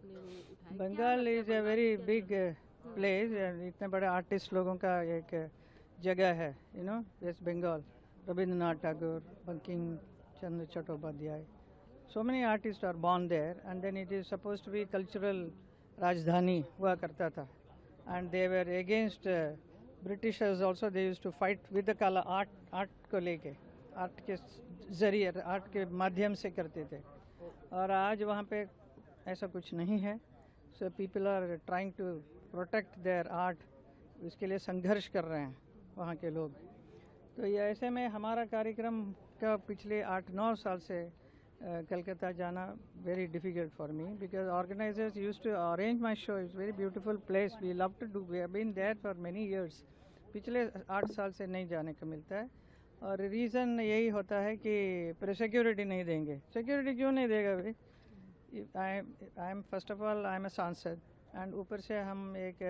आपने वो उठाया? Bengal is a very big place, इतने बड़े आर्टिस्ट लोगों का एक जगह है, West Bengal. Rabindranath Tagore, Bankim Chandra Chattopadhyay, so many artists are born there, and then it is supposed to be cultural rajdhani हुआ करता था, and they were against Britishers also. They used to fight with the color art को लेके, art के जरिए, art के माध्यम से करते थे. और आज वहाँ पे ऐसा कुछ नहीं है. So people are trying to protect their art, इसके लिए संघर्ष कर रहे हैं वहाँ के लोग. तो ये ऐसे में हमारा कार्यक्रम का पिछले 8-9 साल से कलकत्ता जाना very difficult for me, because organizers used to arrange my show. It's very beautiful place, we love to do, we have been there for many years. पिछले 8 साल से नहीं जाने को मिलता है, और रीज़न यही होता है कि सिक्योरिटी नहीं देंगे. सिक्योरिटी क्यों नहीं देगा भाई? I am first of all I am a sansad, and ऊपर से हम एक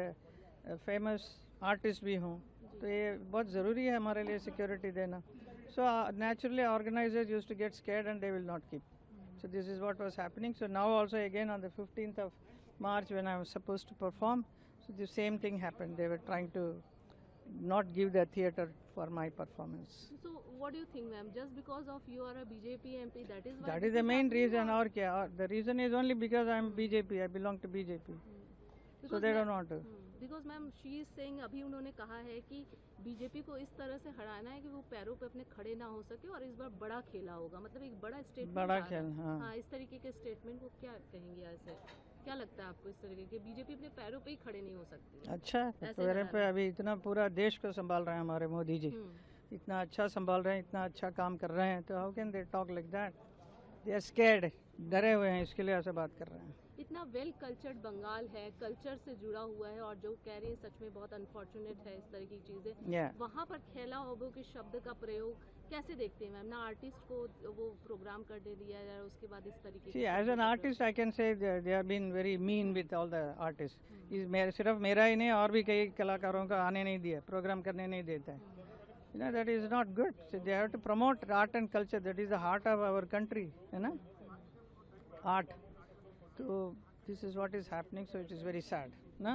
फेमस आर्टिस्ट भी हूँ, तो ये बहुत ज़रूरी है हमारे लिए सिक्योरिटी देना. So naturally organizers used to get scared and they will not keep. So this is what was happening. So now also again on the 15th of March when I was supposed to perform, so the same thing happened. They were trying to not give the theatre for my performance. So what do you think, ma'am? Just because of you are a BJP MP, that is why That this is the main happening, reason. or Or kya? The reason is only because I am BJP. I belong to BJP. So they don't want to. Because ma'am she is saying, अभी उन्होंने कहा है कि BJP को इस तरह से हराना है कि वो पैरों पे अपने खड़े ना हो सके, और इस बार बड़ा खेला होगा, मतलब एक बड़ा स्टेटमेंट. बड़ा खेल, हाँ, इस तरीके के स्टेटमेंट को क्या कहेंगे? ऐसे क्या लगता है आपको, इस तरीके के बीजेपी अपने पैरों पे ही खड़े नहीं हो सकती? अच्छा, पैरों पे अभी इतना पूरा देश को संभाल रहे हैं हमारे मोदी जी, इतना अच्छा संभाल रहे हैं, इतना अच्छा काम कर रहे हैं, तो how can they talk like that? They are scared, डरे हुए हैं, इसके लिए ऐसे बात कर रहे हैं. इतना वेल कल्चर्ड बंगाल है, कल्चर से जुड़ा हुआ है, और जो कह रही है सच में बहुत अनफॉर्चुनेट है इस तरह की चीजें. वहाँ पर खेला होबो के शब्द का प्रयोग कैसे देखते हैं मैम? ना आर्टिस्ट को वो प्रोग्राम करने दिया जाए, उसके बाद इस तरीके See, as an artist I can say they have been very mean with all the artists. सिर्फ मेरा ही नहीं, और भी कई कलाकारों का आने नहीं दिया, प्रोग्राम करने नहीं देता है. That is not good. So they have to promote art and culture. That is the heart of our country, art. So this is what is happening. So it is very sad, na?